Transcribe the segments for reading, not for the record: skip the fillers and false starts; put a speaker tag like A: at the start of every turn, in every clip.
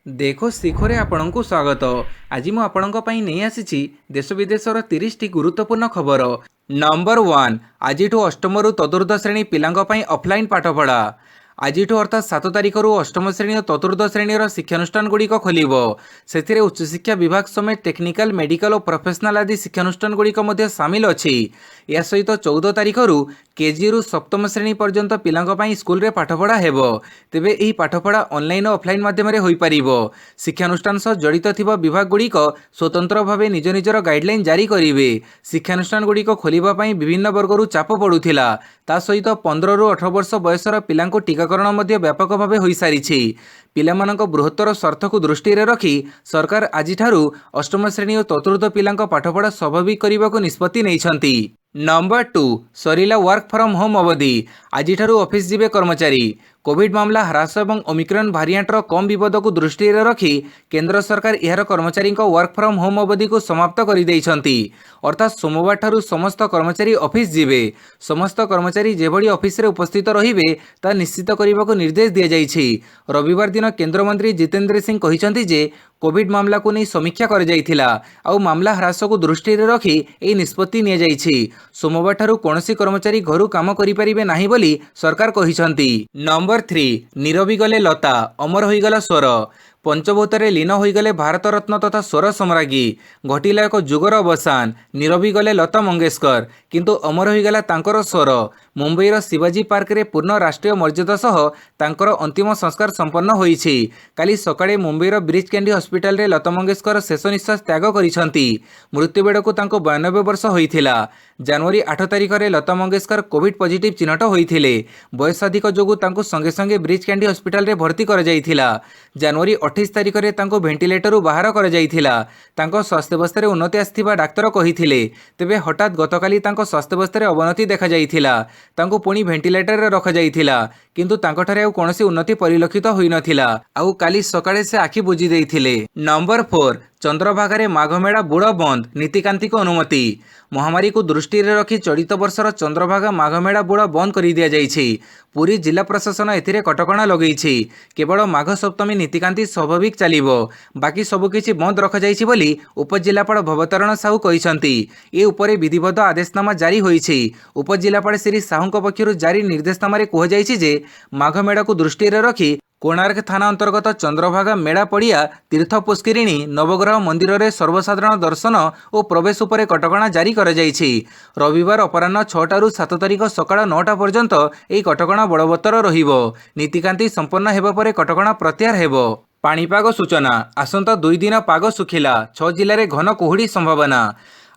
A: देखो शिखरे आपणଙ୍କୁ ସ୍ୱାଗତ। ଆଜି ମୁଁ ଆପଣଙ୍କ ପାଇଁ ନେଇ ଆସିଛି ଦେଶ ବିଦେଶର 30ଟି ଗୁରୁତ୍ୱପୂର୍ଣ୍ଣ ଖବର। ନମ୍ବର 1, ଆଜିଠୁ ଅଷ୍ଟମରୁ ଚତୁର୍ଥ ଶ୍ରେଣୀ ପିଲାଙ୍କ ପାଇଁ ଅଫଲାଇନ୍ ପାଠପଢ଼ା। ଆଜିଠୁ ଅର୍ଥାତ୍ 7 ତାରିଖରୁ ଅଷ୍ଟମ ଶ୍ରେଣୀ ଓ ଚତୁର୍ଥ ଶ୍ରେଣୀର ଶିକ୍ଷାନୁଷ୍ଠାନଗୁଡ଼ିକ ଖୋଲିବ। ସେଥିରେ ଉଚ୍ଚଶିକ୍ଷା ବିଭାଗ ସମେତ ଟେକ୍ନିକାଲ, ମେଡିକାଲ ଓ ପ୍ରଫେସନାଲ ଆଦି ଶିକ୍ଷାନୁଷ୍ଠାନଗୁଡ଼ିକ ମଧ୍ୟ ସାମିଲ ଅଛି। ଏହା ସହିତ 14 ତାରିଖରୁ କେଜିରୁ ସପ୍ତମ ଶ୍ରେଣୀ ପର୍ଯ୍ୟନ୍ତ ପିଲାଙ୍କ ପାଇଁ ସ୍କୁଲରେ ପାଠପଢ଼ା ହେବ। ତେବେ ଏହି ପାଠପଢ଼ା ଅନଲାଇନ୍ ଓ ଅଫଲାଇନ୍ ମାଧ୍ୟମରେ ହୋଇପାରିବ। ଶିକ୍ଷାନୁଷ୍ଠାନ ସହ ଜଡ଼ିତ ଥିବା ବିଭାଗଗୁଡ଼ିକ ସ୍ୱତନ୍ତ୍ର ଭାବେ ନିଜ ନିଜର ଗାଇଡଲାଇନ୍ ଜାରି କରିବେ। ଶିକ୍ଷାନୁଷ୍ଠାନଗୁଡ଼ିକ ଖୋଲିବା ପାଇଁ ବିଭିନ୍ନ ବର୍ଗରୁ ଚାପ ପଡ଼ୁଥିଲା। ତା ସହିତ 15ରୁ 18 ବର୍ଷ ବୟସର ପିଲାଙ୍କୁ ଟିକାକରଣ ମଧ୍ୟ ବ୍ୟାପକ ଭାବେ ହୋଇସାରିଛି। ପିଲାମାନଙ୍କ ବୃହତ୍ତର ସ୍ୱାର୍ଥକୁ ଦୃଷ୍ଟିରେ ରଖି ସରକାର ଆଜିଠାରୁ ଅଷ୍ଟମ ଶ୍ରେଣୀ ଓ ଚତୁର୍ଥ ପିଲାଙ୍କ ପାଠପଢ଼ା ସ୍ୱାଭାବିକ କରିବାକୁ ନିଷ୍ପତ୍ତି ନେଇଛନ୍ତି। ନମ୍ବର 2, ସରିଲା ୱାର୍କ ଫ୍ରମ୍ ହୋମ୍ ଅବଧି। ଆଜିଠାରୁ ଅଫିସ ଯିବେ କର୍ମଚାରୀ। କୋଭିଡ ମାମଲା ହ୍ରାସ ଏବଂ ଓମିକ୍ରନ୍ ଭାରିଆଣ୍ଟର କମ୍ ବିପଦକୁ ଦୃଷ୍ଟିରେ ରଖି କେନ୍ଦ୍ର ସରକାର ଏହାର କର୍ମଚାରୀଙ୍କ ୱାର୍କ ଫ୍ରମ୍ ହୋମ୍ ଅବଧିକୁ ସମାପ୍ତ କରିଦେଇଛନ୍ତି। ଅର୍ଥାତ୍ ସୋମବାରଠାରୁ ସମସ୍ତ କର୍ମଚାରୀ ଅଫିସ ଯିବେ। ସମସ୍ତ କର୍ମଚାରୀ ଯେଭଳି ଅଫିସରେ ଉପସ୍ଥିତ ରହିବେ ତାହା ନିଶ୍ଚିତ କରିବାକୁ ନିର୍ଦ୍ଦେଶ ଦିଆଯାଇଛି। ରବିବାର ଦିନ କେନ୍ଦ୍ରମନ୍ତ୍ରୀ ଜିତେନ୍ଦ୍ର ସିଂ କହିଛନ୍ତି ଯେ କୋଭିଡ ମାମଲାକୁ ନେଇ ସମୀକ୍ଷା କରାଯାଇଥିଲା ଆଉ ମାମଲା ହ୍ରାସକୁ ଦୃଷ୍ଟିରେ ରଖି ଏହି ନିଷ୍ପତ୍ତି ନିଆଯାଇଛି। ସୋମବାରଠାରୁ କୌଣସି କର୍ମଚାରୀ ଘରୁ କାମ କରିପାରିବେ ନାହିଁ ବୋଲି ସରକାର କହିଛନ୍ତି। ନମ୍ବର 3, ନୀରବି ଗଲେ ଲତା, ଅମର ହୋଇଗଲା ସ୍ୱର। ପଞ୍ଚଭୂତରେ ଲୀନ ହୋଇଗଲେ ଭାରତରତ୍ନ ତଥା ସ୍ୱର ସମ୍ରାଜ୍ଞୀ। ଘଟିଲା ଏକ ଯୁଗର ଅବସାନ। ନୀରବି ଗଲେ ଲତା ମଙ୍ଗେଶକର, କିନ୍ତୁ ଅମର ହୋଇଗଲା ତାଙ୍କର ସ୍ୱର। ମୁମ୍ବାଇର ଶିବାଜୀ ପାର୍କରେ ପୂର୍ଣ୍ଣ ରାଷ୍ଟ୍ରୀୟ ମର୍ଯ୍ୟାଦା ସହ ତାଙ୍କର ଅନ୍ତିମ ସଂସ୍କାର ସମ୍ପନ୍ନ ହୋଇଛି। କାଲି ସକାଳେ ମୁମ୍ବାଇର ବ୍ରିଚ୍ କ୍ୟାଣ୍ଡି ହସ୍ପିଟାଲରେ ଲତା ମଙ୍ଗେଶକର ଶେଷ ନିଶ୍ୱାସ ତ୍ୟାଗ କରିଛନ୍ତି। ମୃତ୍ୟୁ ବେଳକୁ ତାଙ୍କୁ 92 ବର୍ଷ ହୋଇଥିଲା। ଜାନୁଆରୀ 8 ତାରିଖରେ ଲତା ମଙ୍ଗେଶକର କୋଭିଡ ପଜିଟିଭ ଚିହ୍ନଟ ହୋଇଥିଲେ। ବୟସାଧିକ ଯୋଗୁଁ ତାଙ୍କୁ ସଙ୍ଗେ ସଙ୍ଗେ ବ୍ରିଚ୍ କ୍ୟାଣ୍ଡି ହସ୍ପିଟାଲରେ ଭର୍ତ୍ତି କରାଯାଇଥିଲା। ଜାନୁଆରୀ 28 ତାରିଖରେ ତାଙ୍କୁ ଭେଣ୍ଟିଲେଟରରୁ ବାହାର କରାଯାଇଥିଲା। ତାଙ୍କ ସ୍ୱାସ୍ଥ୍ୟାବସ୍ଥାରେ ଉନ୍ନତି ଆସିଥିବା ଡାକ୍ତର କହିଥିଲେ। ତେବେ ହଠାତ୍ ଗତକାଲି ତାଙ୍କ ସ୍ୱାସ୍ଥ୍ୟାବସ୍ଥାରେ ଅବନତି ଦେଖାଯାଇଥିଲା। ତାଙ୍କୁ ପୁଣି ଭେଣ୍ଟିଲେଟରରେ ରଖାଯାଇଥିଲା, କିନ୍ତୁ ତାଙ୍କଠାରେ ଆଉ କୌଣସି ଉନ୍ନତି ପରିଲକ୍ଷିତ ହୋଇନଥିଲା। ଆଉ କାଲି ସକାଳେ ସେ ଆଖି ବୁଜି ଦେଇଥିଲେ। ନମ୍ବର 4, ଚନ୍ଦ୍ରଭାଗାରେ ମାଘମେଳା ବୁଡ଼ ବନ୍ଦ, ନୀତିକାନ୍ତିଙ୍କ ଅନୁମତି। ମହାମାରୀକୁ ଦୃଷ୍ଟିରେ ରଖି ଚଳିତ ବର୍ଷର ଚନ୍ଦ୍ରଭାଗା ମାଘମେଳା ବୁଡ଼ ବନ୍ଦ କରିଦିଆଯାଇଛି। ପୁରୀ ଜିଲ୍ଲା ପ୍ରଶାସନ ଏଥିରେ କଟକଣା ଲଗାଇଛି। କେବଳ ମାଘ ସପ୍ତମୀ ନୀତିକାନ୍ତି ସ୍ୱାଭାବିକ ଚାଲିବ। ବାକି ସବୁକିଛି ବନ୍ଦ ରଖାଯାଇଛି ବୋଲି ଉପଜିଲ୍ଲାପାଳ ଭବତାରଣ ସାହୁ କହିଛନ୍ତି। ଏ ଉପରେ ବିଧିବଦ୍ଧ ଆଦେଶନାମା ଜାରି ହୋଇଛି। ଉପଜିଲ୍ଲାପାଳ ଶ୍ରୀ ସାହୁଙ୍କ ପକ୍ଷରୁ ଜାରି ନିର୍ଦ୍ଦେଶନାମାରେ କୁହାଯାଇଛି ଯେ ମାଘମେଳାକୁ ଦୃଷ୍ଟିରେ ରଖି କୋଣାର୍କ ଥାନା ଅନ୍ତର୍ଗତ ଚନ୍ଦ୍ରଭାଗା ମେଳା ପଡ଼ିଆ, ତୀର୍ଥ ପୁଷ୍କରିଣୀ, ନବଗ୍ରହ ମନ୍ଦିରରେ ସର୍ବସାଧାରଣ ଦର୍ଶନ ଓ ପ୍ରବେଶ ଉପରେ କଟକଣା ଜାରି କରାଯାଇଛି। ରବିବାର ଅପରାହ୍ନ 6ଟାରୁ 7 ତାରିଖ ସକାଳ 9ଟା ପର୍ଯ୍ୟନ୍ତ ଏହି କଟକଣା ବଳବତ୍ତର ରହିବ। ନୀତିକାନ୍ତି ସମ୍ପନ୍ନ ହେବା ପରେ କଟକଣା ପ୍ରତ୍ୟାହାର ହେବ। ପାଣିପାଗ ସୂଚନା। ଆସନ୍ତା 2 ଦିନ ପାଗ ଶୁଖିଲା। 6 ଜିଲ୍ଲାରେ ଘନ କୁହୁଡ଼ି ସମ୍ଭାବନା।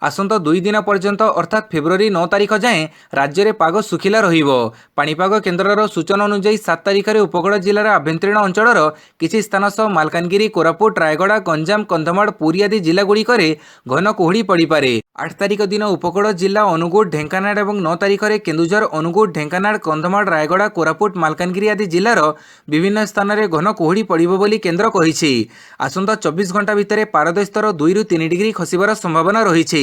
A: ଆସନ୍ତା 2 ଦିନ ପର୍ଯ୍ୟନ୍ତ ଅର୍ଥାତ୍ ଫେବୃଆରୀ 9 ତାରିଖ ଯାଏଁ ରାଜ୍ୟରେ ପାଗ ଶୁଖିଲା ରହିବ। ପାଣିପାଗ କେନ୍ଦ୍ରର ସୂଚନା ଅନୁଯାୟୀ 7 ତାରିଖରେ ଉପକୂଳ ଜିଲ୍ଲାର ଆଭ୍ୟନ୍ତରୀଣ ଅଞ୍ଚଳର କିଛି ସ୍ଥାନ ସହ ମାଲକାନଗିରି, କୋରାପୁଟ, ରାୟଗଡ଼ା, ଗଞ୍ଜାମ, କନ୍ଧମାଳ, ପୁରୀ ଆଦି ଜିଲ୍ଲାଗୁଡ଼ିକରେ ଘନ କୁହୁଡ଼ି ପଡ଼ିପାରେ। 8 ତାରିଖ ଦିନ ଉପକୂଳ ଜିଲ୍ଲା ଅନୁଗୁଳ, ଢେଙ୍କାନାଳ ଏବଂ 9 ତାରିଖରେ କେନ୍ଦୁଝର, ଅନୁଗୁଳ, ଢେଙ୍କାନାଳ, କନ୍ଧମାଳ, ରାୟଗଡ଼ା, କୋରାପୁଟ, ମାଲକାନଗିରି ଆଦି ଜିଲ୍ଲାର ବିଭିନ୍ନ ସ୍ଥାନରେ ଘନ କୁହୁଡ଼ି ପଡ଼ିବ ବୋଲି କେନ୍ଦ୍ର କହିଛି। ଆସନ୍ତା 24 ଘଣ୍ଟା ଭିତରେ ପାରଦ ସ୍ତର 2ରୁ 3 ଡିଗ୍ରୀ ଖସିବାର ସମ୍ଭାବନା ରହିଛି।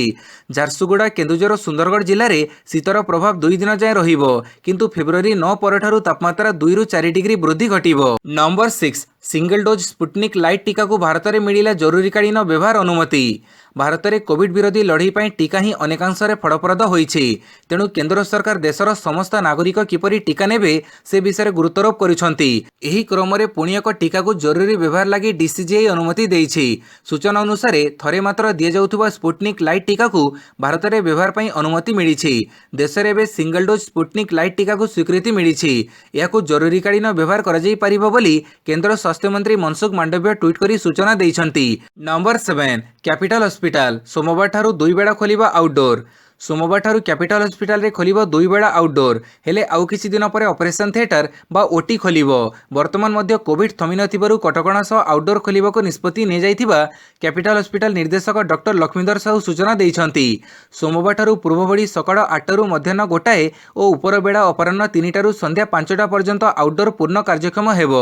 A: ଝାରସୁଗୁଡ଼ା, କେନ୍ଦୁଝର ଓ ସୁନ୍ଦରଗଡ଼ ଜିଲ୍ଲାରେ ଶୀତର ପ୍ରଭାବ 2 ଦିନ ଯାଏଁ ରହିବ, କିନ୍ତୁ ଫେବୃଆରୀ 9 ପରଠାରୁ ତାପମାତ୍ରା 2ରୁ 4 ଡିଗ୍ରୀ ବୃଦ୍ଧି ଘଟିବ। Number 6, single dose Sputnik light ଟିକାକୁ ଭାରତରେ ମିଳିଲା ଜରୁରୀକାଳୀନ ବ୍ୟବହାର ଅନୁମତି। ଭାରତରେ କୋଭିଡ ବିରୋଧୀ ଲଢ଼େଇ ପାଇଁ ଟିକା ହିଁ ଅନେକାଂଶରେ ଫଳପ୍ରଦ ହୋଇଛି। ତେଣୁ କେନ୍ଦ୍ର ସରକାର ଦେଶର ସମସ୍ତ ନାଗରିକ କିପରି ଟିକା ନେବେ ସେ ବିଷୟରେ ଗୁରୁତ୍ୱାରୋପ କରୁଛନ୍ତି। ଏହି କ୍ରମରେ ପୁଣି ଏକ ଟିକାକୁ ଜରୁରୀ ବ୍ୟବହାର ଲାଗି ଡିସିଜିଆଇ ଅନୁମତି ଦେଇଛି। ସୂଚନା ଅନୁସାରେ ଥରେ ମାତ୍ର ଦିଆଯାଉଥିବା ସ୍ପୁଟନିକ୍ ଲାଇଟ୍ ଟିକାକୁ ଭାରତରେ ବ୍ୟବହାର ପାଇଁ ଅନୁମତି ମିଳିଛି। ଦେଶରେ ଏବେ ସିଙ୍ଗଲ ଡୋଜ୍ ସ୍ପୁଟନିକ୍ ଲାଇଟ୍ ଟିକାକୁ ସ୍ୱୀକୃତି ମିଳିଛି। ଏହାକୁ ଜରୁରୀକାଳୀନ ବ୍ୟବହାର କରାଯାଇପାରିବ ବୋଲି କେନ୍ଦ୍ର ସ୍ୱାସ୍ଥ୍ୟମନ୍ତ୍ରୀ ମନସୁଖ ମାଣ୍ଡବ୍ୟ ଟ୍ୱିଟ୍ କରି ସୂଚନା ଦେଇଛନ୍ତି। ନମ୍ବର 7, କ୍ୟାପିଟାଲ ହସ୍ପିଟାଲ ସୋମବାରଠାରୁ 2 ବେଳା ଖୋଲିବ ଆଉଟଡୋର। ସୋମବାରଠାରୁ କ୍ୟାପିଟାଲ ହସ୍ପିଟାଲରେ ଖୋଲିବ 2 ବେଳା ଆଉଟଡୋର। ହେଲେ ଆଉ କିଛି ଦିନ ପରେ ଅପରେସନ ଥିଏଟର ବା ଓଟି ଖୋଲିବ। ବର୍ତ୍ତମାନ ମଧ୍ୟ କୋଭିଡ ଥମି ନଥିବାରୁ କଟକଣା ସହ ଆଉଟଡୋର ଖୋଲିବାକୁ ନିଷ୍ପତ୍ତି ନିଆଯାଇଥିବା କ୍ୟାପିଟାଲ ହସ୍ପିଟାଲ ନିର୍ଦ୍ଦେଶକ ଡକ୍ଟର ଲକ୍ଷ୍ମୀଧର ସାହୁ ସୂଚନା ଦେଇଛନ୍ତି। ସୋମବାରଠାରୁ ପୂର୍ବଭଳି ସକାଳ 8ଟାରୁ ମଧ୍ୟାହ୍ନ 1ଟାଏ ଓ ଉପରବେଳା ଅପରାହ୍ନ 3ଟାରୁ ସନ୍ଧ୍ୟା 5ଟା ପର୍ଯ୍ୟନ୍ତ ଆଉଟଡୋର ପୂର୍ଣ୍ଣ କାର୍ଯ୍ୟକ୍ଷମ ହେବ।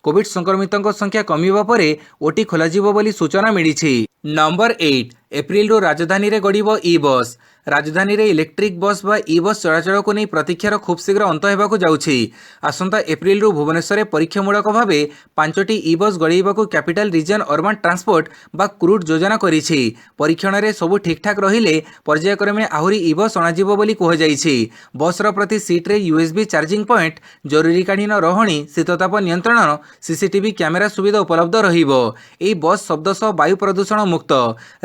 A: କୋଭିଡ ସଂକ୍ରମିତଙ୍କ ସଂଖ୍ୟା କମିବା ପରେ ଓଟି ଖୋଲାଯିବ ବୋଲି ସୂଚନା ମିଳିଛି। ନମ୍ବର 8, एप्रिल राजधानी रे गड़िब ई बस। राजधानी रे इलेक्ट्रिक बस बा ई बस चलाचल को नहीं प्रतीक्षार खूब शीघ्र अंत होगा जाऊँगी। आसंता एप्रिल भुवनेश्वर परीक्षामूलक भाव 5टी ई बस गड़ेवा कैपिटल रिजन अर्बन ट्रांसपोर्ट बा क्रूट योजना करिछि। परीक्षण में सबू ठीकठाक रहिले पर्यायक्रमे आहुरी ई बस अणाजिबो बोली कुहाଯାଇଛି। बसर प्रति सीट्रे यूएसबी चार्जिंग पॉइंट, जरूरीकालीन रहणी, शीतताप नियंत्रण, सीसीटीवी कैमेरा सुविधा उपलब्ध रहिबो। एही बस शब्द सह वायु प्रदूषण मुक्त।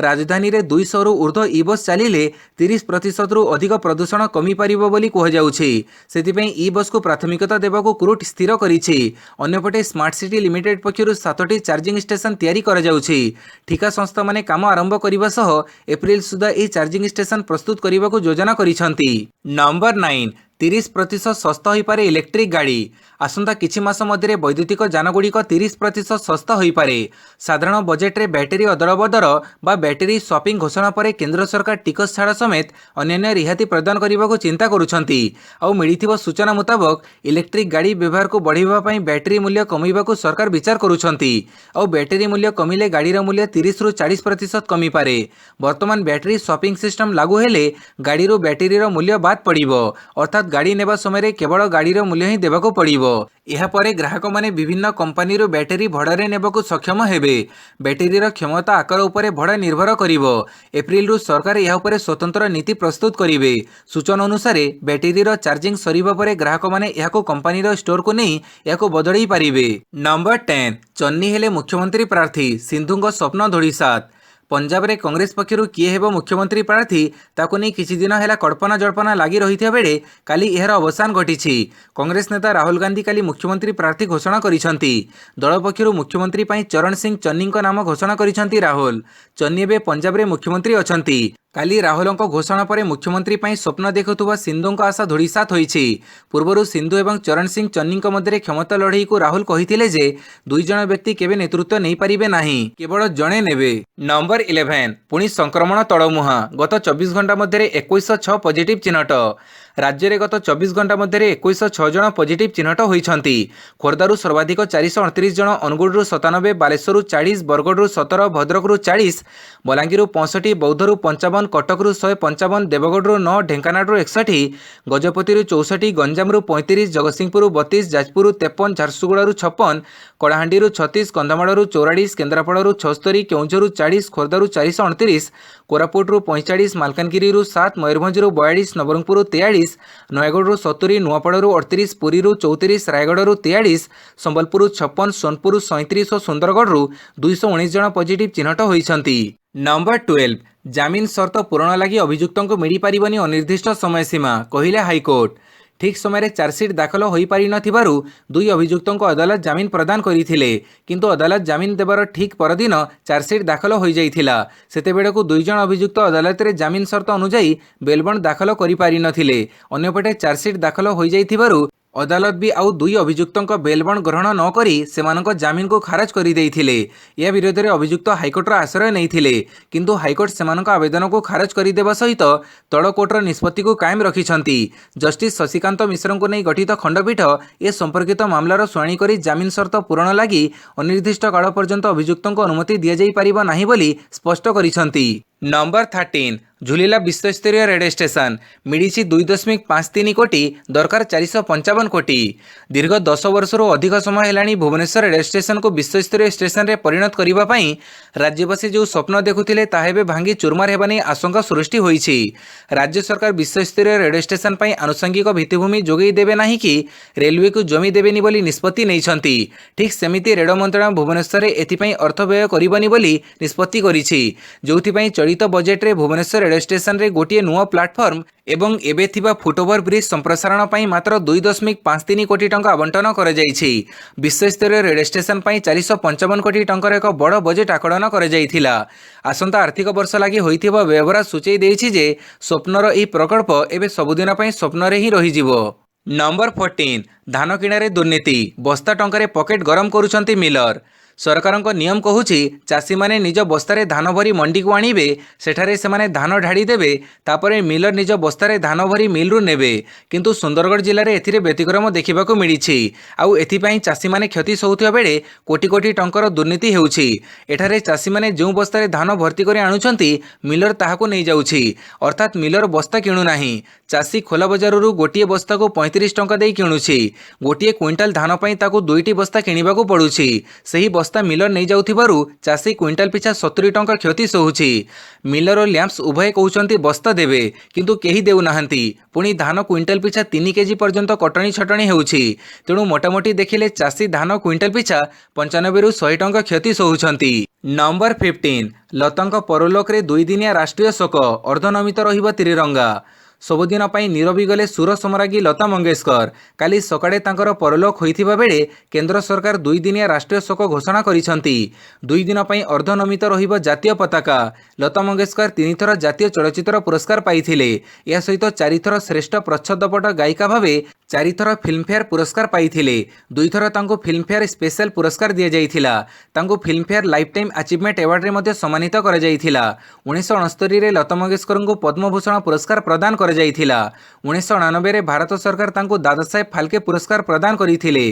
A: राजधानी रे 200 रु ऊर्ध्व ई बस चलिले 30% रु अधिक प्रदूषण कमी पारिबो बोली कुहाଯାଉଛି। सेतिपई ई बस को प्राथमिकता देबाको क्रूट स्थिर करिछि। अन्यपटे स्मार्ट सिटी लिमिटेड पक्षरु 7टी चार्जिंग स्टेशन तैयारी करा जाଉଛି। ठिका संस्था माने काम आरंभ करिबा सह एप्रिल सुधा ए चार्जिंग स्टेशन प्रस्तुत करिबाको योजना करिसंती। नंबर 9, 30% सस्ता हो पारे इलेक्ट्रिक गाड़ी। आसंता किछि मास मध्य वैद्युतिक जानगुड़िक 30% सस्ता हो पारे। साधारण बजेट रे बैटेरी अदरबदर बा बैटेरी शॉपिंग घोषणा पर केंद्र सरकार टिकस छाड़ समेत अन्य रिहाती प्रदान करने को चिंता करुछंती। आउ मिलिथिबो सूचना मुताबक इलेक्ट्रिक गाड़ी व्यवहार को बढ़ाइबा पई बैटेरी मूल्य कमैबा को सरकार विचार करुछंती। आउ बैटेरी मूल्य कमिले गाड़ीर मूल्य 30 रु 40% कमी पारे। वर्तमान बैटेरी शॉपिंग सिस्टम लागू हेले गाड़ीर बैटेरीर मूल्य बाद पड़िबो, अर्थात गाड़ी नेबा समय केवल गाड़ीर मूल्य ही देबाको पड़िबो। यह परे ग्राहक माने विभिन्न कंपनी बैटेरी भड़ारे नेबाको सक्षम हेबे। बैटेरीर क्षमता आकार उपरे भड़ा निर्भर करिवो। एप्रिल रु सरकार यह उपरे स्वतंत्र नीति प्रस्तुत करिवे। सूचना अनुसार बैटेरीर चार्जिंग सरिबा परे ग्राहक माने यहाको कंपनीर स्टोर को नहीं यहाको बदलई पारिबे। नंबर 10, चन्नी हेले मुख्यमंत्री प्रार्थी, सिंधुଙ୍କ स्वप्न धोड़ीसात। पंजाब रे कांग्रेस पक्षरु किए हेबो मुख्यमंत्री प्रार्थी ताको नहीं किछि दिन हेला कल्पना जल्पना लगी रही बेले काली एहर अवसान घटी। कांग्रेस नेता राहुल गांधी काली मुख्यमंत्री प्रार्थी घोषणा करिसंती। दल पक्षरु मुख्यमंत्री पई चरण सिंह चन्नी नाम घोषणा करिसंती राहुल। चन्नी एबे पंजाब रे मुख्यमंत्री अछंती। काली राहुल घोषणा पर मुख्यमंत्री पई स्वप्न देखुवा सिंधु आशा धूड़ीसात होईछि। पूर्व सिंधु एवं चरण सिंह चन्नी मध्य क्षमता लड़ई को राहुल कहिथिले जे दुई जण व्यक्ति केबे नेतृत्व नहीं पारिबे नाही, केवल जणे नेबे। नंबर 11, पुणी संक्रमण तड़मुहा। गत 24 घंटा मध्य 2106 पॉजिटिव चिन्हट। राज्य में गत 24 घंटा मध्य 2106 जन पॉजिटिव चिन्हट होइछंती। खोर्धारू सर्वाधिक 438 जन, अनुगुड़ू 97, बालेश्वरु 40, बरगढ़ 17, भद्रकरू 40, बलांगीर 65, बौद्धरू 55, कटकरू 155, देवगढ़ 9, ढेंकानालू 61, गजपति 64, गंजामरू 35, जगतसिंहपुर 32, जाजपुर 53, झारसुगुड़ारू 56, कलाहांडी 36, कंधमालू 44, केन्द्रापड़ारू 76, केउंझरू 40, खोर्धारू 429, कोरापुटरू 45, मालकानगिरी 7, मयूरभंजरू 42, नवरंगपुर 43, नयगढ़ 70, नुआपड़ारू 38, पुरी 34, रायगढ़ 43, संबलपुर 56, सोनपुर 37 और सुंदरगढ़ 219 जन पॉजिटिव चिन्हट होइछंती। नंबर 12, जामिन शर्त पूरण लगी अभियुक्तों को मिल पारिबनी अनिर्दिष्ट समय सीमा, कहिले हाईकोर्ट। ठीक समय चार्जसीट दाखल हो पारि नथिबारु दुई अभियुक्तों को अदालत जामिन प्रदान करथिले, किंतु अदालत जामिन देबार ठीक परदिन चार्जसीट दाखल हो जाइथिला। सेतेबेळेकु दुई जण अभियुक्त अदालत रे जामिन शर्त अनुसार बेलबंड दाखल करि पारि नथिले। अन्यपटे चार्जसीट दाखल हो जाइथिबारु अदालत भी आउ दुई अभियुक्तों बेलबंड ग्रहण न करी सेमानक जामिन को खारज कर देइथिले। या विरोध में अभियुक्त हाईकोर्टर आश्रय नैथिले, किंतु हाईकोर्ट सेमानक आवेदन को खारज कर देबा सहित तल कोर्टर निष्पत्ति को कायम रखिछंती। जस्टिस शशिकांत मिश्र को नहीं गठित खंडपीठ ए संपर्कित मामलार शुणाणी करी जामिन शर्त पूरण लगी अनिर्दिष्ट काल पर्यंत अभियुक्तों को अनुमति दि जाई परिबा नाही बोली स्पष्ट करिछंती। नंबर 13, झुलिला विश्वस्तरीय रेडियो स्टेशन। मिली 2.53 कोटी, दरकार 455 कोटी। दीर्घ 10 वर्षर अधिक समय है भुवनेश्वर रेडियो स्टेशन को विश्वस्तरीय स्टेशन रे परिणत करने राज्यवासी जो स्वप्न देखुले ताहे भांगी चूरमार होगा नहीं आशंका सृष्टि होईछि। राज्य सरकार विश्वस्तरीय रेडियो स्टेशन पर आनुषंगिक भित्तिभूमि जोगई देवे नहीं कि रेलवे को जमी देवेनि बोली निष्पत्ति नैछंती। ठीक सेमिति रेडियो मंत्रालय भुवनेश्वर एथिपाई अर्थ व्यय करिबनी बोली निष्पत्ति करिछि, जोथिपाई चलित बजेट रे भुवनेश्वर रेडियो स्टेशन रे गोटे नुआ प्लाटफर्म एवं एबे थिबा फुटओवर ब्रिज संप्रसारण पई मात्र 2.53 कोटी टंका आवंटन कर जाइछि। विश्वस्तरीय रेडियो स्टेशन पई 455 कोटी टंकार एक बड़ बजेट आकलन कर जाइथिला। आसंता आर्थिक वर्ष लागि होइथिबा व्यवहार सूचई देइछि जे स्वप्नर एही प्रकल्प एबे सबुदिन पई स्वप्न रे ही रहि जिवो। नंबर 14, धान किणारे दुर्नीति, बस्ता टंकारे पकेट गरम करुछंती मिलर। सरकारଙ୍କ नियम कहुछि चाषी माने निज बस्तारे धान भरी मंडी को आनिबे सेठारे सेमाने धान ढाड़ी देबे तापरे मिलर निज बस्तारे धान भरी मिलरू नेबे किंतु सुंदरगढ़ जिले में एथिरे व्यतिक्रम देखा मिली आउ एथिपाई चाषी माने क्षति सहुथिबा बेले कोटी कोटी टंकर दुर्नीति हेउछि। एठारे चाषी माने जो बस्तारे धान भर्ती कर आणुछंती मिलर ताहाको नहीं जाउछि अर्थात मिलर बस्ता किणु नाही। चाषी खोला बजाररू गोटे बस्ता को 35 टंका दे किणुछि। गोटे क्विंटाल धान पाई ताकू 2टी बस्ता किणिबाकू पड़ुछि। सही बस्ता मिलर नहीं जाउथिबारु चाषी क्विंटाल पिछा 70 टंका क्षति सहुछि। मिलर और लैंप्स उभय कहउछंती बस्ता देबे किंतु केही देउ नाहंती। पुणी धान क्विंटाल पिछा 3 केजी पर्यंत कटणी छटणी हेउछि। तेणु मोटामोटी देखिले चाषी धान क्विंटाल पिछा 95 रु 100 टंका क्षति सहुछंती। नंबर 15 लतांक परलोक रे 2 दिनिया राष्ट्रीय शोक अर्धनमित रहिबा त्रिरंगा। सबुदिन नीरवी गले सुर सम्राज्ञी लता मंगेशकर। काली सकाळे तांकर परलोक होइथिबा बेले केंद्र सरकार 2 दिनिया राष्ट्रीय शोक घोषणा करिसंती। 2 दिन पई अर्धनमित रहिबा जातीय पताका। लता मंगेशकर 3 थर जातीय चलचित्र पुरस्कार पाइथिले। या सहित 4 थर श्रेष्ठ प्रच्छदपट गायिका भावे 4 थर फिल्मफेयर पुरस्कार पाइथिले। 2 थर तांको फिल्मफेयर स्पेशल पुरस्कार दिया जाइथिला। तांको Filmfare life time achievement award रे मध्ये सम्मानित करा जाइथिला। 1969 रे लता मंगेशकर को पद्मभूषण पुरस्कार प्रदान करा जाइथिला। 1999 रे भारत सरकार तांको दादा साहेब फाल्के पुरस्कार प्रदान करिथिले।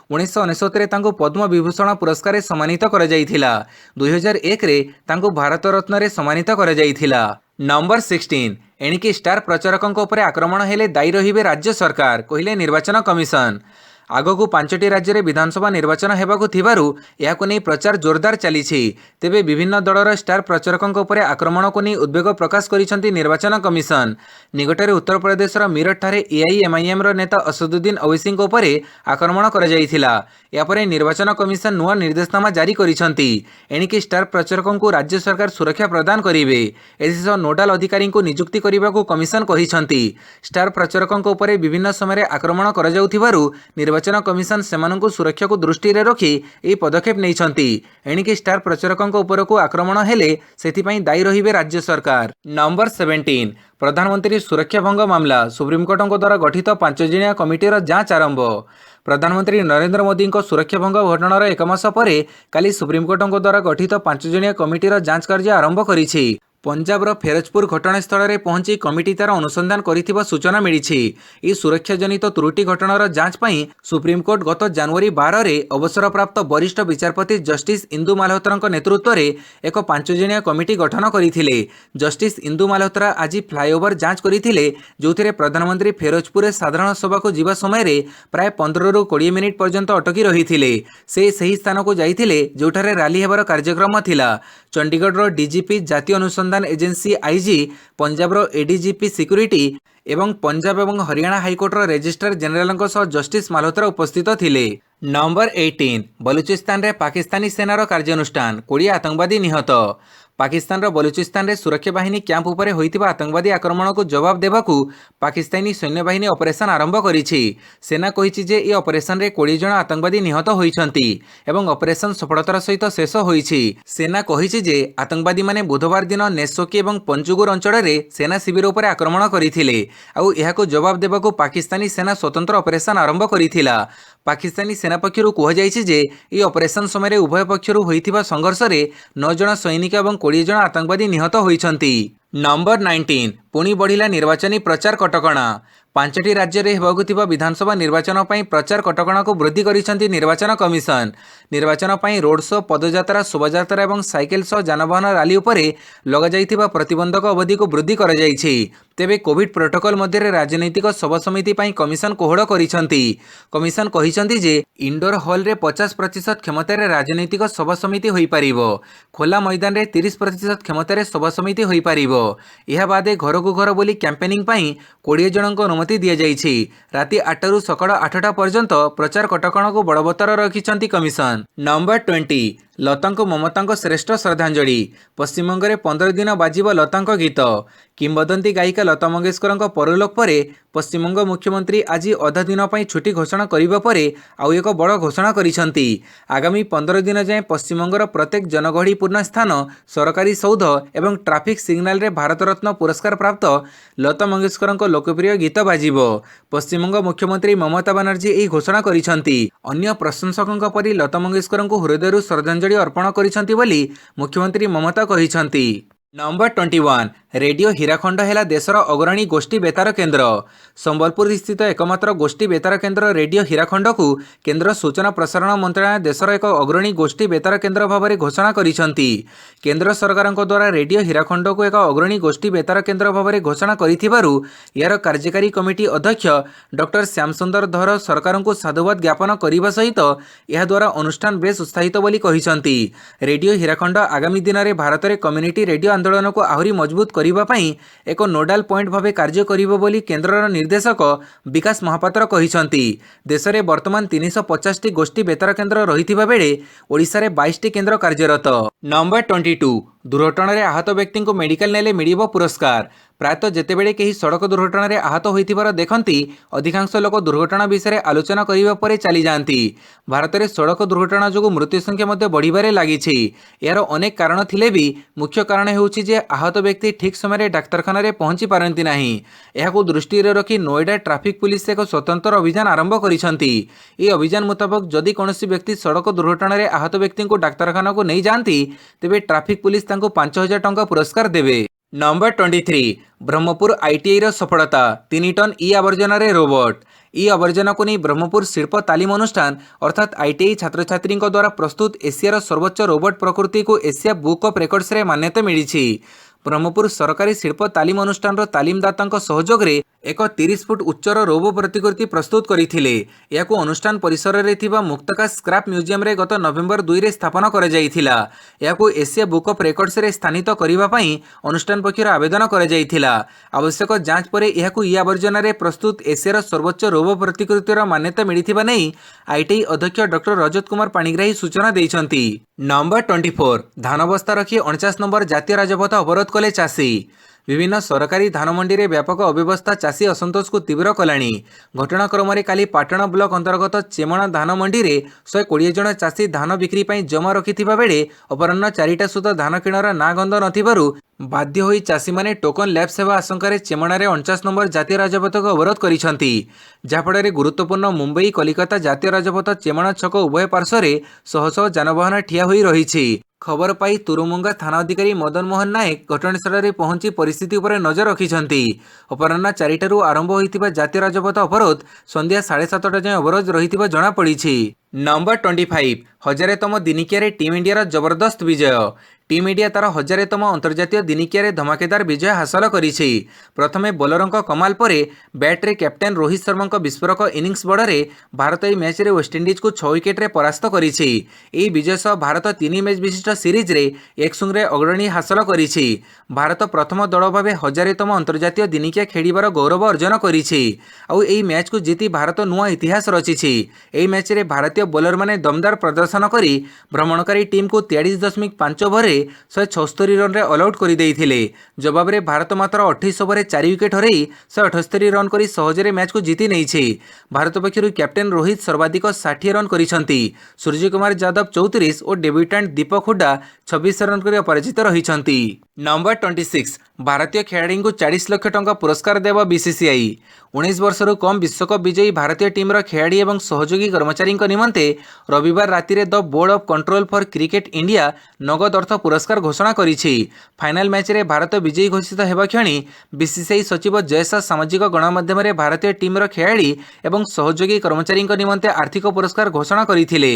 A: 1969 रे तांको पद्म विभूषण पुरस्कार रे सम्मानित करा जाइथिला। 2001 रे तांको भारत रत्न रे सम्मानित करा जाइथिला। नंबर 16 एणिकी स्टार प्रचारकों उपरे आक्रमण हेले दायी रहिबे राज्य सरकार कहिले निर्वाचन कमिशन। आगकू 5टी राज्य में विधानसभा निर्वाचन हेबाकू थिबारु याकू नै प्रचार जोरदार चलीछि। तेबे विभिन्न दलर स्टार प्रचारकों उपरे आक्रमण को नै उद्वेग प्रकाश करिसंती निर्वाचन कमिशन। निकटरे उत्तर प्रदेशर मीरठ ठारे एआईएमआईएम रो नेता असदुद्दीन ओवैसी उपरे आक्रमण करा जाइथिला। यापरे निर्वाचन कमिशन नुआ निर्देशनामा जारी करिसंती। एणिकी स्टार प्रचारकों को राज्य सरकार सुरक्षा प्रदान करिवे। एथिसह नोडाल अधिकारी को नियुक्ति करिबाकू कमिशन कहिसंती। स्टार प्रचारकों उपरे विभिन्न समय आक्रमण करा जाउथिबारु निर्वाचन कमिशन सेमानंकु सुरक्षा को दृष्टि रे रखी ए पदक्षेप नैछंती। एणिकी स्टार प्रचारकों उपरकू आक्रमण हेले सेथिपाई दायी रहिबे राज्य सरकार। नंबर 17 प्रधानमंत्री सुरक्षा भंग मामला सुप्रीमकोर्ट द्वारा गठित 5 जणिया कमिटीर जांच आरंभ। प्रधानमंत्री नरेंद्र मोदी सुरक्षा भंग घटनार 1 मास पर काली सुप्रीमकोर्ट द्वारा गठित 5 जणिया कमिटीर जांच कार्य आरंभ करिछि। पंजाबर फेरजपुर घटनास्थल में पहुंची कमिटी तार अनुसंधान करिथिबा सूचना मिली। ई सुरक्षा जनित त्रुटि घटनार जांच पई सुप्रीमकोर्ट गत जनवरी 12 रे अवसरप्राप्त वरिष्ठ विचारपति जस्टिस इंदु मालहोत्रा नेतृत्व में एक 5 जणिया कमिटी गठन करथिले। जस्टिस इंदु मालहोत्रा आज फ्लाईओवर जांच करथिले जोथिरे प्रधानमंत्री फेरजपुर साधारण सभा को जीवा समय रे प्राय 15 रु 20 मिनिट पर्यंत अटकी रहिथिले। से सही स्थान को जाइथिले जोठारे रैली हेबार कार्यक्रम थिला। चंडीगढ़ डीजीपी जातीय अनुसंधान agency IG, Punjab ADGP security एवं पंजाब एवं हरियाणा हाईकोर्टर रजिस्ट्रार जनरल जस्टिस मालहोत्रा उपस्थित थिले। नंबर 18 बलूचिस्तान रे पाकिस्तानी सेनार कार्यानुष्ठान 20 आतंकवादी निहत। पाकिस्तान बलूचिस्तान रे सुरक्षा बाहिनी कैंप उपरे होइतिबा आतंकवादी आक्रमण को जवाब देबाकू पाकिस्तानी सैन्य बाहिनी ऑपरेशन आरंभ करिछि। सेना कहिछि जे ए ऑपरेशन रे 20 जण आतंकवादी निहत होइछंती एवं ऑपरेशन सफलतार सहित शेष होइछि। सेना कहिछि जे आतंकवादी माने बुधवार दिन नेसोकी एवं पंजुगुर अंचल रे सेना शिविर उपरे आक्रमण करिथिले। आउ एहाको जवाब देबाकू पाकिस्तानी सेना स्वतंत्र ऑपरेशन आरंभ करिथिला। पाकिस्तानी सेना पक्षरु कह जाइछि जे ए ऑपरेशन समय उभय पक्षरु होइथिबा संघर्ष रे 9 जण सैनिक एवं 20 जण आतंकवादी निहत होइछंती। नंबर 19 पुणी बढ़िला निर्वाचनी प्रचार कटकणा। 5टी राज्य में हेबाकू थिबा विधानसभा निर्वाचन पई प्रचार कटकणा को वृद्धि करिसंती निर्वाचन कमिशन। निर्वाचन पई रोड शो, पदयात्रा, शोभायात्रा एवं साइकेल सह जानवाहन रैली उपरे लगा जाइथिबा प्रतिबंधक अवधि को वृद्धि करा जाइछि। तेबे कोविड प्रोटोकॉल मध्य राजनैतिक सभा समिति पई कमिशन कोहड़ करिसंती। कमिशन कहिसंती जे इंडोर हॉल रे 50% क्षमतार राजनैतिक सभा समिति होई परिबो। खोला मैदान रे 30% क्षमतार सभा समिति होई परिबो। यह बादे घर को घर बोली कैंपेनिंग पई 20 जनक अनुमति दिया जाइछि। राति 8 रु सकाळ 8टा पर्यंत प्रचार कटकणा को बड़बतर रखिसंती कमिशन। नंबर 20 लताଙ୍କୁ ମମତାଙ୍କ ଶ୍ରେଷ୍ଠ ଶ୍ରଦ୍ଧାଞ୍ଜଳି। ପଶ୍ଚିମବଙ୍ଗରେ 15 ଦିନ ବାଜିବ ଲତାଙ୍କ ଗୀତ। କିମ୍ବଦନ୍ତୀ ଗାୟିକା ଲତା ମଙ୍ଗେଶକରଙ୍କ ପରଲୋକ ପରେ ପଶ୍ଚିମବଙ୍ଗ ମୁଖ୍ୟମନ୍ତ୍ରୀ ଆଜି ଅଧା ଦିନ ପାଇଁ ଛୁଟି ଘୋଷଣା କରିବା ପରେ ଆଉ ଏକ ବଡ଼ ଘୋଷଣା କରିଛନ୍ତି। ଆଗାମୀ 15 ଦିନ ଯାଏଁ ପଶ୍ଚିମବଙ୍ଗର ପ୍ରତ୍ୟେକ ଜନଗହଳିପୂର୍ଣ୍ଣ ସ୍ଥାନ, ସରକାରୀ ସୌଧ ଏବଂ ଟ୍ରାଫିକ୍ ସିଗ୍ନାଲରେ ଭାରତରତ୍ନ ପୁରସ୍କାର ପ୍ରାପ୍ତ ଲତା ମଙ୍ଗେଶକରଙ୍କ ଲୋକପ୍ରିୟ ଗୀତ ବାଜିବ। ପଶ୍ଚିମବଙ୍ଗ ମୁଖ୍ୟମନ୍ତ୍ରୀ ମମତା ବାନାର୍ଜୀ ଏହି ଘୋଷଣା କରିଛନ୍ତି। ଅନ୍ୟ ପ୍ରଶଂସକଙ୍କ ପରି ଲତା ମଙ୍ଗେଶକରଙ୍କୁ ହୃଦୟରୁ ଶ୍ରଦ୍ଧାଞ୍ଜଳି ଅର୍ପଣ କରିଛନ୍ତି ବୋଲି ମୁଖ୍ୟମନ୍ତ୍ରୀ ମମତା କହିଛନ୍ତି। ନମ୍ବର 21 ରେଡିଓ ହୀରାଖଣ୍ଡ ହେଲା ଦେଶର ଅଗ୍ରଣୀ ଗୋଷ୍ଠୀ ବେତାର କେନ୍ଦ୍ର। ସମ୍ବଲପୁର ସ୍ଥିତ ଏକମାତ୍ର ଗୋଷ୍ଠୀ ବେତାର କେନ୍ଦ୍ର ରେଡିଓ ହୀରାଖଣ୍ଡକୁ କେନ୍ଦ୍ର ସୂଚନା ପ୍ରସାରଣ ମନ୍ତ୍ରଣାଳୟ ଦେଶର ଏକ ଅଗ୍ରଣୀ ଗୋଷ୍ଠୀ ବେତାର କେନ୍ଦ୍ର ଭାବରେ ଘୋଷଣା କରିଛନ୍ତି। କେନ୍ଦ୍ର ସରକାରଙ୍କ ଦ୍ୱାରା ରେଡିଓ ହୀରାଖଣ୍ଡକୁ ଏକ ଅଗ୍ରଣୀ ଗୋଷ୍ଠୀ ବେତାର କେନ୍ଦ୍ର ଭାବରେ ଘୋଷଣା କରିଥିବାରୁ ଏହାର କାର୍ଯ୍ୟକାରୀ କମିଟି ଅଧ୍ୟକ୍ଷ ଡକ୍ଟର ଶ୍ୟାମସୁନ୍ଦର ଧର ସରକାରଙ୍କୁ ସାଧୁବାଦ ଜ୍ଞାପନ କରିବା ସହିତ ଏହାଦ୍ୱାରା ଅନୁଷ୍ଠାନ ବେଶ୍ ଉତ୍ସାହିତ ବୋଲି କହିଛନ୍ତି। ରେଡିଓ ହୀରାଖଣ୍ଡ ଆଗାମୀ ଦିନରେ ଭାରତରେ କମ୍ୟୁନିଟି ରେଡିଓ ଆନ୍ଦୋଳନକୁ ଆହୁରି ମଜବୁତ କରିବା ପାଇଁ ଏକ ନୋଡାଲ ପଏଣ୍ଟ ଭାବେ କାର୍ଯ୍ୟ କରିବ ବୋଲି କେନ୍ଦ୍ରର ନିର୍ଦ୍ଦେଶକ ବିକାଶ ମହାପାତ୍ର କହିଛନ୍ତି। ଦେଶରେ ବର୍ତ୍ତମାନ 350ଟି ଗୋଷ୍ଠୀ ବେତାର କେନ୍ଦ୍ର ରହିଥିବା ବେଳେ ଓଡ଼ିଶାରେ 22ଟି କେନ୍ଦ୍ର କାର୍ଯ୍ୟରତ। ନମ୍ବର 22 ଦୁର୍ଘଟଣାରେ ଆହତ ବ୍ୟକ୍ତିଙ୍କୁ ମେଡିକାଲ ନେଲେ ମିଳିବ ପୁରସ୍କାର। ପ୍ରାୟତଃ ଯେତେବେଳେ କେହି ସଡ଼କ ଦୁର୍ଘଟଣାରେ ଆହତ ହୋଇଥିବାର ଦେଖନ୍ତି, ଅଧିକାଂଶ ଲୋକ ଦୁର୍ଘଟଣା ବିଷୟରେ ଆଲୋଚନା କରିବା ପରେ ଚାଲିଯାଆନ୍ତି। ଭାରତରେ ସଡ଼କ ଦୁର୍ଘଟଣା ଯୋଗୁଁ ମୃତ୍ୟୁ ସଂଖ୍ୟା ମଧ୍ୟ ବଢ଼ିବାରେ ଲାଗିଛି। ଏହାର ଅନେକ କାରଣ ଥିଲେ ବି ମୁଖ୍ୟ କାରଣ ହେଉଛି ଯେ ଆହତ ବ୍ୟକ୍ତି ଠିକ୍ ସମୟରେ ଡାକ୍ତରଖାନାରେ ପହଞ୍ଚି ପାରନ୍ତି ନାହିଁ। ଏହାକୁ ଦୃଷ୍ଟିରେ ରଖି ନୋଏଡା ଟ୍ରାଫିକ୍ ପୁଲିସ ଏକ ସ୍ୱତନ୍ତ୍ର ଅଭିଯାନ ଆରମ୍ଭ କରିଛନ୍ତି। ଏହି ଅଭିଯାନ ମୁତାବକ ଯଦି କୌଣସି ବ୍ୟକ୍ତି ସଡ଼କ ଦୁର୍ଘଟଣାରେ ଆହତ ବ୍ୟକ୍ତିଙ୍କୁ ଡାକ୍ତରଖାନାକୁ ନେଇଯାଆନ୍ତି, ତେବେ ଟ୍ରାଫିକ୍ ପୁଲିସ ତାଙ୍କୁ 5,000 ଟଙ୍କା ପୁରସ୍କାର ଦେବେ। ନମ୍ବର 23 ବ୍ରହ୍ମପୁର ଆଇଟିଆଇର ସଫଳତା, 3 ଟନ୍ ଇ ଆବର୍ଜନାରେ ରୋବୋଟ। ଇ ଆବର୍ଜନାକୁ ନେଇ ବ୍ରହ୍ମପୁର ଶିଳ୍ପ ତାଲିମ ଅନୁଷ୍ଠାନ ଅର୍ଥାତ୍ ଆଇଟିଆଇ ଛାତ୍ରଛାତ୍ରୀଙ୍କ ଦ୍ୱାରା ପ୍ରସ୍ତୁତ ଏସିଆର ସର୍ବୋଚ୍ଚ ରୋବୋଟ ପ୍ରକୃତିକୁ ଏସିଆ ବୁକ୍ ଅଫ୍ ରେକର୍ଡସରେ ମାନ୍ୟତା ମିଳିଛି। ବ୍ରହ୍ମପୁର ସରକାରୀ ଶିଳ୍ପ ତାଲିମ ଅନୁଷ୍ଠାନର ତାଲିମଦାତାଙ୍କ ସହଯୋଗରେ ଏକ 30 ଫୁଟ ଉଚ୍ଚର ରୋବୋ ପ୍ରତିକୃତି ପ୍ରସ୍ତୁତ କରିଥିଲେ। ଏହାକୁ ଅନୁଷ୍ଠାନ ପରିସରରେ ଥିବା ମୁକ୍ତାକାଶ ସ୍କ୍ରାପ୍ ମ୍ୟୁଜିୟମରେ ଗତ ନଭେମ୍ବର 2ରେ ସ୍ଥାପନ କରାଯାଇଥିଲା। ଏହାକୁ ଏସିଆ ବୁକ୍ ଅଫ୍ ରେକର୍ଡସରେ ସ୍ଥାନିତ କରିବା ପାଇଁ ଅନୁଷ୍ଠାନ ପକ୍ଷରୁ ଆବେଦନ କରାଯାଇଥିଲା। ଆବଶ୍ୟକ ଯାଞ୍ଚ ପରେ ଏହାକୁ ଇ ଆବର୍ଜନାରେ ପ୍ରସ୍ତୁତ ଏସିଆର ସର୍ବୋଚ୍ଚ ରୋବୋ ପ୍ରତିକୃତିର ମାନ୍ୟତା ମିଳିଥିବା ନେଇ ଆଇଟିଆଇ ଅଧ୍ୟକ୍ଷ ଡକ୍ଟର ରଜତ କୁମାର ପାଣିଗ୍ରାହୀ ସୂଚନା ଦେଇଛନ୍ତି। ନମ୍ବର 24 ଧାନ ବସ୍ତା ରଖି 49 ନମ୍ବର ଜାତୀୟ ରାଜପଥ ଅବରୋଧ କଲେ ଚାଷୀ। ବିଭିନ୍ନ ସରକାରୀ ଧାନ ମଣ୍ଡିରେ ବ୍ୟାପକ ଅବ୍ୟବସ୍ଥା ଚାଷୀ ଅସନ୍ତୋଷକୁ ତୀବ୍ର କଲାଣି। ଘଟଣାକ୍ରମରେ କାଲି ପାଟଣା ବ୍ଲକ ଅନ୍ତର୍ଗତ ଚେମଣା ଧାନ ମଣ୍ଡିରେ 120 ଜଣ ଚାଷୀ ଧାନ ବିକ୍ରି ପାଇଁ ଜମା ରଖିଥିବା ବେଳେ ଅପରାହ୍ନ 4ଟା ସୁଦ୍ଧା ଧାନ କିଣାର ନାଁ ଗନ୍ଧ ନଥିବାରୁ ବାଧ୍ୟ ହୋଇ ଚାଷୀମାନେ ଟୋକନ ଲ୍ୟାପ୍ସ ହେବା ଆଶଙ୍କାରେ ଚେମଣାରେ 49 ନମ୍ବର ଜାତୀୟ ରାଜପଥକୁ ଅବରୋଧ କରିଛନ୍ତି। ଯାହାଫଳରେ ଗୁରୁତ୍ୱପୂର୍ଣ୍ଣ ମୁମ୍ବାଇ କଲିକତା ଜାତୀୟ ରାଜପଥ ଚେମଣା ଛକ ଉଭୟ ପାର୍ଶ୍ୱରେ ଶହ ଶହ ଯାନବାହନ ଠିଆ ହୋଇ ରହିଛି। ଖବର ପାଇ ତୁରୁମୁଙ୍ଗା ଥାନା ଅଧିକାରୀ ମଦନ ମୋହନ ନାୟକ ଘଟଣାସ୍ଥଳରେ ପହଞ୍ଚି ପରିସ୍ଥିତି ଉପରେ ନଜର ରଖିଛନ୍ତି। ଅପରାହ୍ନ 4ଟାରୁ ଆରମ୍ଭ ହୋଇଥିବା ଜାତୀୟ ରାଜପଥ ଅବରୋଧ ସନ୍ଧ୍ୟା 7:30ଟା ଯାଏଁ ଅବରୋଧ ରହିଥିବା ଜଣାପଡ଼ିଛି। ନମ୍ବର 25 ହଜାରେତମ ଦିନିକିଆରେ ଟିମ୍ ଇଣ୍ଡିଆର ଜବରଦସ୍ତ ବିଜୟ। ଟିମ୍ ଇଣ୍ଡିଆ ତାର 1000ତମ ଅନ୍ତର୍ଜାତୀୟ ଦିନିକିଆରେ ଧମାକେଦାର ବିଜୟ ହାସଲ କରିଛି। ପ୍ରଥମେ ବୋଲରଙ୍କ କମାଲ ପରେ ବ୍ୟାଟ୍ରେ କ୍ୟାପ୍ଟେନ୍ ରୋହିତ ଶର୍ମାଙ୍କ ବିସ୍ଫୋରକ ଇନିଂସ ବଳରେ ଭାରତ ଏହି ମ୍ୟାଚ୍ରେ ୱେଷ୍ଟଇଣ୍ଡିଜକୁ 6 ୱିକେଟ୍ରେ ପରାସ୍ତ କରିଛି। ଏହି ବିଜୟ ସହ ଭାରତ 3 ମ୍ୟାଚ୍ ବିଶିଷ୍ଟ ସିରିଜ୍ରେ 1-0ରେ ଅଗ୍ରଣୀ ହାସଲ କରିଛି। ଭାରତ ପ୍ରଥମ ଦଳ ଭାବେ 1000ତମ ଅନ୍ତର୍ଜାତୀୟ ଦିନିକିଆ ଖେଳିବାର ଗୌରବ ଅର୍ଜନ କରିଛି। ଆଉ ଏହି ମ୍ୟାଚ୍କୁ ଜିତି ଭାରତ ନୂଆ ଇତିହାସ ରଚିଛି। ଏହି ମ୍ୟାଚ୍ରେ ଭାରତୀୟ ବୋଲରମାନେ ଦମଦାର ପ୍ରଦର୍ଶନ କରି ଭ୍ରମଣକାରୀ ଟିମ୍କୁ 43.5 ଓଭରରେ 176 ରନ୍ରେ ଅଲଆଉଟ୍ କରିଦେଇଥିଲେ। ଜବାବରେ ଭାରତ ମାତ୍ର 28 ଓଭରରେ 4 ୱିକେଟ୍ ହରାଇ 178 ରନ୍ କରି ସହଜରେ ମ୍ୟାଚ୍କୁ ଜିତି ନେଇଛି। ଭାରତ ପକ୍ଷରୁ କ୍ୟାପ୍ଟେନ୍ ରୋହିତ ସର୍ବାଧିକ 60 ରନ୍ କରିଛନ୍ତି। ସୂର୍ଯ୍ୟକୁମାର ଯାଦବ 34 ଓ ଡେବ୍ୟୁଟାଣ୍ଟ ଦୀପକ ହୁଡା 26 ରନ୍ କରି ଅପରାଜିତ ରହିଛନ୍ତି। ନମ୍ବର 26 ଭାରତୀୟ ଖେଳାଳିଙ୍କୁ 40 ଲକ୍ଷ ଟଙ୍କା ପୁରସ୍କାର ଦେବ ବିସିସିଆଇ। 19 ବର୍ଷରୁ କମ୍ ବିଶ୍ୱକପ୍ ବିଜୟୀ ଭାରତୀୟ ଟିମ୍ର ଖେଳାଳି ଏବଂ ସହଯୋଗୀ କର୍ମଚାରୀଙ୍କ ନିମନ୍ତେ ରବିବାର ରାତିରେ the board of control for cricket India ନଗଦ ଅର୍ଥ ପୁରସ୍କାର ଘୋଷଣା କରିଛି। ଫାଇନାଲ ମ୍ୟାଚ୍ରେ ଭାରତ ବିଜୟୀ ଘୋଷିତ ହେବା କ୍ଷଣି ବିସିସିଆଇ ସଚିବ ଜୟଶା ସାମାଜିକ ଗଣମାଧ୍ୟମରେ ଭାରତୀୟ ଟିମ୍ର ଖେଳାଳି ଏବଂ ସହଯୋଗୀ କର୍ମଚାରୀଙ୍କ ନିମନ୍ତେ ଆର୍ଥିକ ପୁରସ୍କାର ଘୋଷଣା କରିଥିଲେ।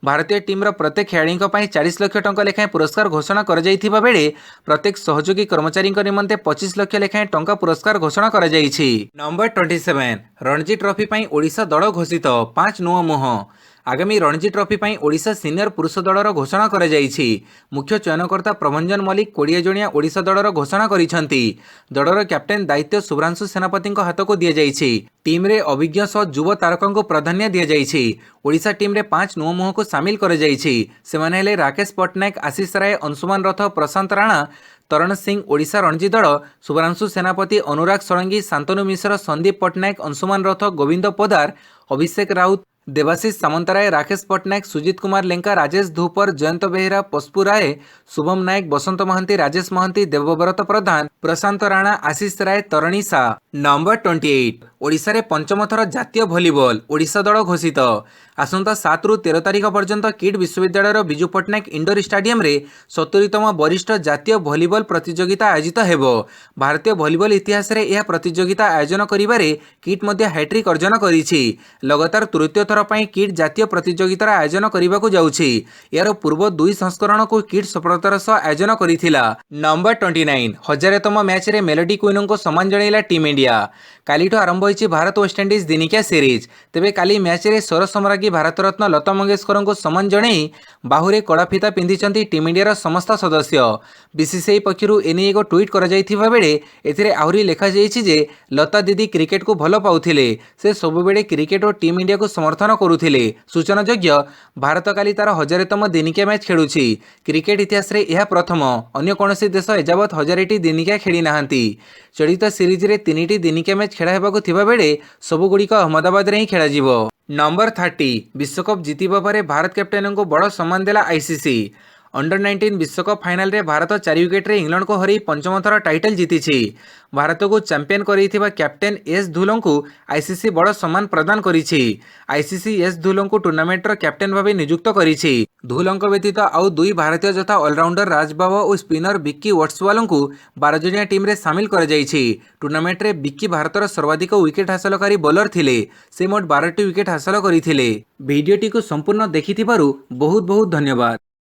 A: ଭାରତୀୟ ଟିମ୍ର ପ୍ରତ୍ୟେକ ଖେଳାଳିଙ୍କ ପାଇଁ 40 ଲକ୍ଷ ଟଙ୍କା ଲେଖାଏଁ ପୁରସ୍କାର ଘୋଷଣା କରାଯାଇଥିବା ବେଳେ ପ୍ରତ୍ୟେକ ସହଯୋଗୀ କର୍ମଚାରୀଙ୍କ ନିମନ୍ତେ 25 ଲକ୍ଷ ଲେଖାଏଁ ଟଙ୍କା ପୁରସ୍କାର ଘୋଷଣା କରାଯାଇଛି। ନମ୍ବର 27 ରଣଜୀ ଟ୍ରଫି ପାଇଁ ଓଡ଼ିଶା ଦଳ ଘୋଷିତ, 5 ନୂଆ ମୁହଁ। आगामी रणजी ट्रॉफी ପାଇଁ ओडिशा सिनियर पुरुष दलर घोषणा करा जायछि। मुख्य चयनकर्ता प्रभंजन मल्लिक 20 जणिया ओडिशा दलर घोषणा करिसेंति। दलर कैप्टेन दायित्व शुभ्रांशु सेनापति हाथ को दि जायछि। टीम रे अभिज्ञ सह युव तारकों को प्राधान्य दि जायछि। ओडिशा टीम रे 5 नुआ मुह को शामिल कर जायछि। सेमाने हेले राकेश पटनायक, आशीष राय, अंशुमान रथ, प्रशांत राणा, तरण सिंह ओडिशा रणजी दल, शुभ्रांशु सेनापति, अनुराग षडंगी, शांतनु मिश्र, संदीप पटनायक, अंशुमान रथ, गोविंद पोदार, अभिषेक राउत, देवाशीष सामंतराय, राकेश पटनायक, सुजित कुमार लेंका, राजेश धूपर, जयंत बेहेरा, पशुपु राय, शुभम नायक, बसंत महांती, राजेश महांती, देवव्रत प्रधान, प्रशांत राणा, आशीष राय, तरणी शाह। नंबर 28 ओडिशा रे पंचम थर जातीय भलीबॉल ओडिशा दल घोषित। आसंता 7 रु 13 तारिख पर्यंत किड विश्वविद्यालय विजु पटनायक इंडोर स्टाडियम रे 70तम वरिष्ठ जातीय भलीबॉल प्रतियोगिता आयोजित हेबो। भारतीय भलीबॉल इतिहास रे यह प्रतियोगिता आयोजन करिबारे किट मध्ये हैट्रिक अर्जन करिछि। लगातार तृतीय थर पई किट जातीय प्रतियोगितार आयोजन करबाकू जाउछि। यार पूर्व 2 संस्करण को किट सफलतार सह आयोजन करिथिला। नंबर 29 हजारतम मैच रे मेलोडी क्वीन को सम्मान जणैला टीम इंडिया। कालीठो आरंभ होइछि भारत वेस्टइंडीज दिनिकिया सीरीज। तेबे काली मैच रे स्वर सम्राज्ञी भारत रत्न लता मंगेशकर को सम्मान जणै बाहुरे कड़ा फीता पिंधिचंती टीम इंडिया समस्त सदस्य। बीसीसीआई पक्षरु एने एक ट्वीट करा जायथिबा बेले एथिरे आहुरी लेखा जायछि जे लता दीदी क्रिकेट को भलो पाउथिले। से सब बेले क्रिकेट और टीम इंडिया को समर्थन करुथिले। सूचनायोग्य भारत काली तार 1000तम दिनिकिया मैच खेलुछि। क्रिकेट इतिहास रे यह प्रथम। अन्य कोनोसी देश एजावत 1000टी दिनिकिया खेली नाहंती। चलित सीरीज रे 3टी दिनिकिया मैच खेला हेबाकू थिबा बेले सबु गुड़िक अहमदाबाद रे ही खेला जिवो। नंबर 30 विश्वकप जीतिबा परे भारत कैप्टेन को बड़ सम्मान देला आईसीसी। अंडर 19 विश्वकप फाइनल रे भारत 4 विकेट रे इंग्लैंड को हरई पंचम थर टाइटल जीतिछि। भारत को चैंपियन करैथिबा कैप्टेन एस धुलों को आईसीसी बड़ सम्मान प्रदान करिछि। आईसीसी एस धुलों को टूर्नामेंट रो कैप्टेन भाबे नियुक्त करिछि। धुलों व्यतीत आउ 2 भारतीय यथा ऑलराउंडर राजबाबा और स्पिनर विक्की वट्सवाल को 12 जणिया टीम रे शामिल कर जायछि। टूर्नामेंट रे विक्की भारतर सर्वाधिक विकेट हासिलकारी बॉलर थिले। से मोट 12टी विकेट हासिल करिथिले। वीडियोटी को संपूर्ण देखिथिबारु बहुत बहुत धन्यवाद।